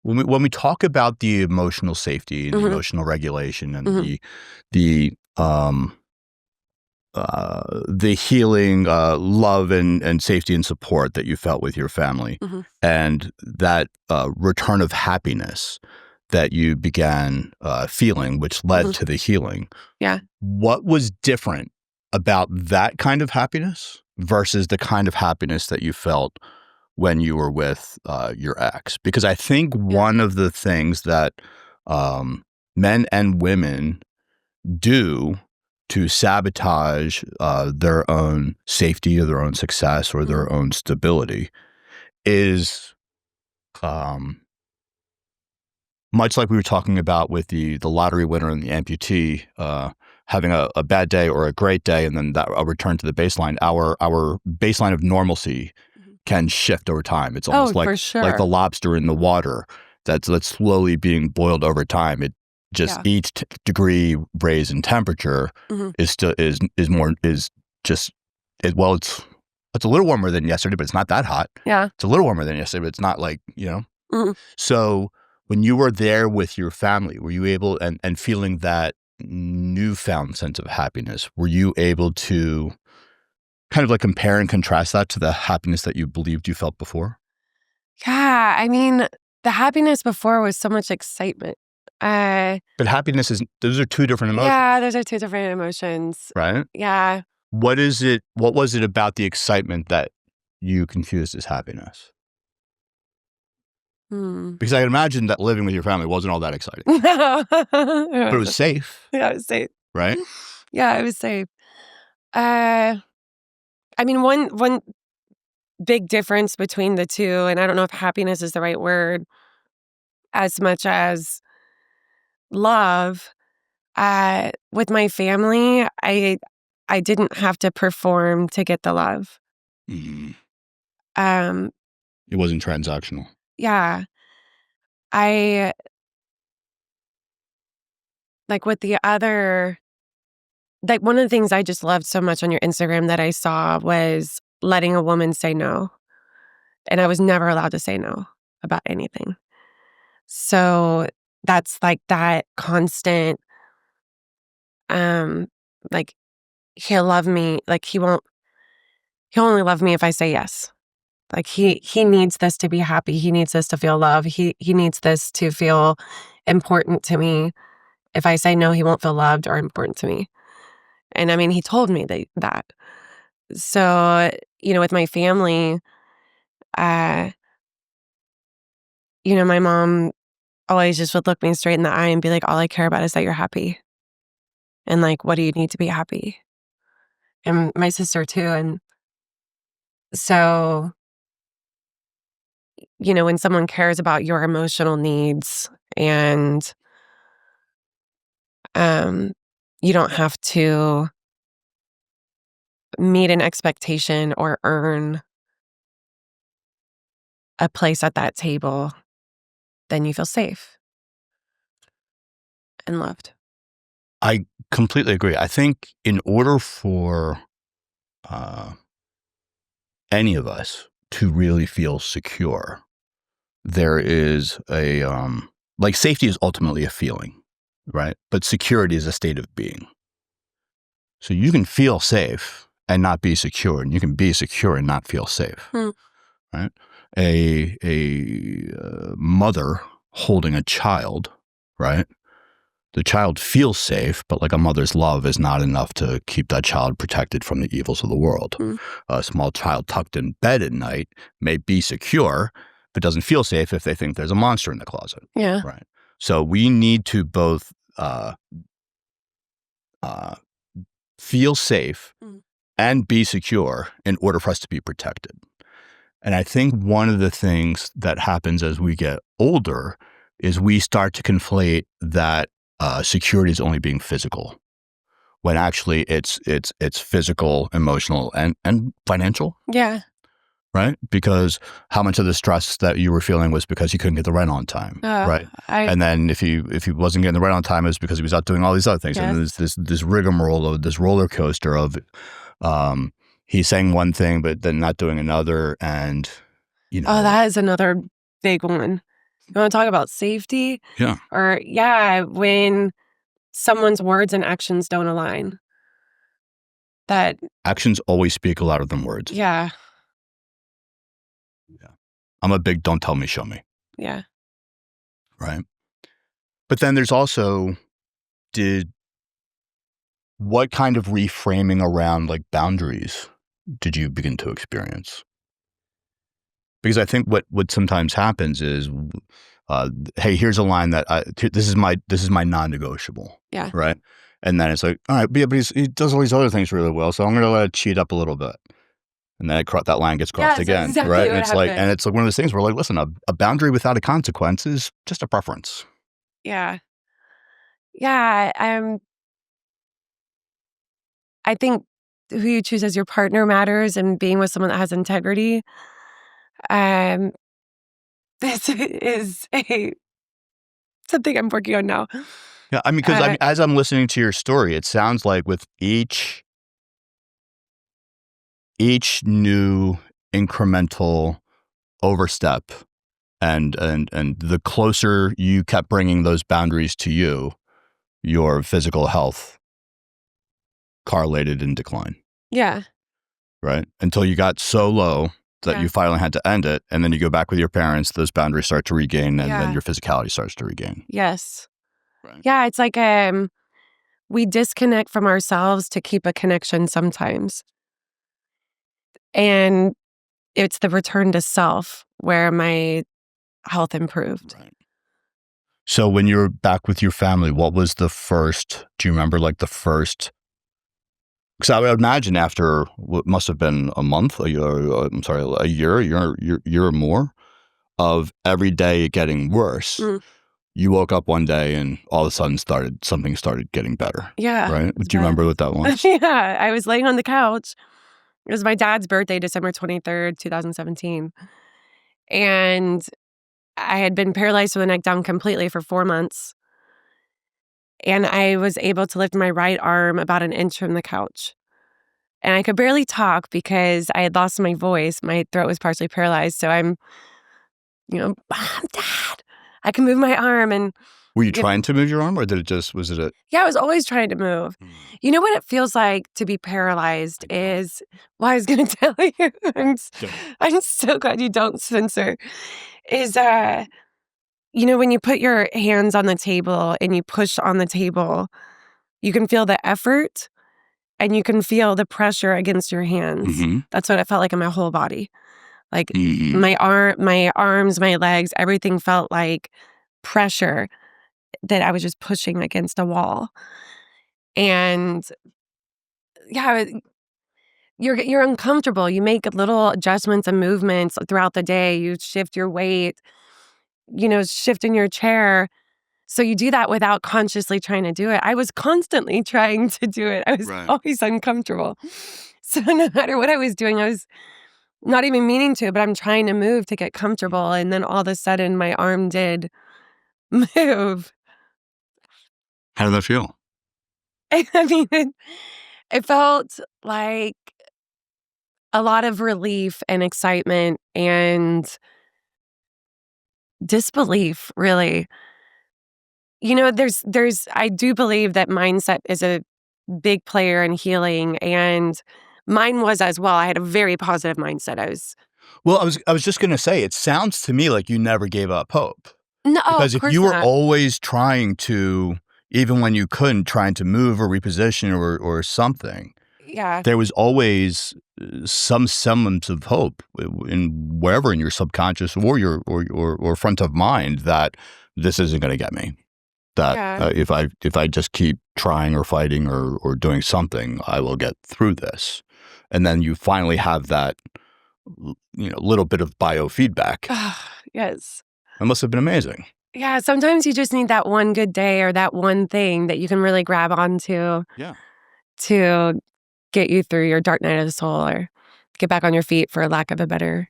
when we talk about the emotional safety and the emotional regulation and the healing, love and safety and support that you felt with your family, and that return of happiness that you began feeling, which led to the healing. Yeah. What was different about that kind of happiness versus the kind of happiness that you felt when you were with your ex? Because I think one of the things that men and women do to sabotage their own safety or their own success or their own stability is much like we were talking about with the lottery winner and the amputee having a bad day or a great day, and then a return to the baseline. Our baseline of normalcy can shift over time. It's almost like the lobster in the water that's slowly being boiled over time. It just each degree raise in temperature it's a little warmer than yesterday, but it's not that hot. Yeah. It's a little warmer than yesterday, but it's not like, So when you were there with your family, were you able, and feeling that newfound sense of happiness, were you able to kind of like compare and contrast that to the happiness that you believed you felt before? Yeah. I mean, the happiness before was so much excitement. But happiness those are two different emotions. Yeah, those are two different emotions. Right? Yeah. What was it about the excitement that you confused as happiness? Because I can imagine that living with your family wasn't all that exciting. But it was safe. Yeah, it was safe. Right? Yeah, it was safe. I mean, one big difference between the two, and I don't know if happiness is the right word, as much as love, with my family, I didn't have to perform to get the love. It wasn't transactional. Yeah. With the other, one of the things I just loved so much on your Instagram that I saw was letting a woman say no. And I was never allowed to say no about anything. So that's like that constant, he'll love me, he'll only love me if I say yes. Like he needs this to be happy. He needs this to feel love. He needs this to feel important to me. If I say no, he won't feel loved or important to me. And I mean, he told me that. So, with my family, my mom always just would look me straight in the eye and be like, all I care about is that you're happy. And what do you need to be happy? And my sister too. And so, when someone cares about your emotional needs and you don't have to meet an expectation or earn a place at that table, then you feel safe and loved. I completely agree. I think in order for any of us to really feel secure, there is a safety is ultimately a feeling, right? But security is a state of being. So you can feel safe and not be secure, and you can be secure and not feel safe, right? A mother holding a child, right? The child feels safe, but a mother's love is not enough to keep that child protected from the evils of the world. A small child tucked in bed at night may be secure, but doesn't feel safe if they think there's a monster in the closet. Yeah. Right. So we need to both feel safe and be secure in order for us to be protected. And I think one of the things that happens as we get older is we start to conflate that security is only being physical, when actually it's physical, emotional, and financial. Yeah. Right? Because how much of the stress that you were feeling was because you couldn't get the rent on time, right? And then if he wasn't getting the rent on time, it was because he was out doing all these other things. Yes. And there's this rigmarole of this roller coaster of he's saying one thing but then not doing another, and Oh, that is another big one. You want to talk about safety? Yeah. Or, when someone's words and actions don't align. That, Actions always speak louder than words. yeah, Yeah. I'm a big don't tell me, show me. yeah. Right. But then there's also, what kind of reframing around like boundaries did you begin to experience? Because I think what sometimes happens is, hey, here's a line that this is my non-negotiable. Yeah. Right. And then it's like, all right, but he does all these other things really well, so I'm going to let it cheat up a little bit. And then that line gets crossed That's again, exactly right? what And it's like one of those things where, like, listen, a boundary without a consequence is just a preference. Yeah. Yeah. I think who you choose as your partner matters, and being with someone that has integrity. Um, this is something I'm working on now. Yeah, I mean, because as I'm listening to your story, it sounds like with each new incremental overstep, and the closer you kept bringing those boundaries to you, your physical health correlated in decline. Yeah. Right? Until you got so low that you finally had to end it, and then you go back with your parents, those boundaries start to regain, and then your physicality starts to regain. Yes. Right. Yeah, it's like we disconnect from ourselves to keep a connection sometimes. And it's the return to self where my health improved. Right. So when you were back with your family, what was do you remember like the first? Because I would imagine after what must have been a month, a year or more of every day getting worse. You woke up one day and all of a sudden something started getting better. Yeah. Right? Do you remember what that was? Yeah. I was laying on the couch. It was my dad's birthday, December 23rd, 2017. And I had been paralyzed from the neck down completely for 4 months. And I was able to lift my right arm about an inch from the couch. And I could barely talk because I had lost my voice. My throat was partially paralyzed. So I'm, Mom, Dad, I can move my arm. And Were you trying to move your arm, or was it a... Yeah, I was always trying to move. You know what it feels like to be paralyzed is, well, I was going to tell you, I'm so glad you don't, Spencer, is, when you put your hands on the table and you push on the table, you can feel the effort and you can feel the pressure against your hands. Mm-hmm. That's what it felt like in my whole body. Like my arms, my legs, everything felt like pressure that I was just pushing against a wall. And yeah, you're uncomfortable. You make little adjustments and movements throughout the day. You shift your weight, shift in your chair. So you do that without consciously trying to do it. I was constantly trying to do it. I was always uncomfortable. So no matter what I was doing, I was not even meaning to, but I'm trying to move to get comfortable. And then all of a sudden my arm did move. How did that feel? I mean, it felt like a lot of relief and excitement and disbelief, really. I do believe that mindset is a big player in healing, and mine was as well. I had a very positive mindset. Well, I was just going to say, it sounds to me like you never gave up hope. No, because of if course you were not. always trying to, even when you couldn't, trying to move or reposition or something, there was always some semblance of hope in wherever in your subconscious or your or front of mind that this isn't going to get me. That if I just keep trying or fighting or doing something, I will get through this. And then you finally have that, little bit of biofeedback. Yes. That must have been amazing. Yeah, sometimes you just need that one good day or that one thing that you can really grab onto to get you through your dark night of the soul or get back on your feet, for lack of a better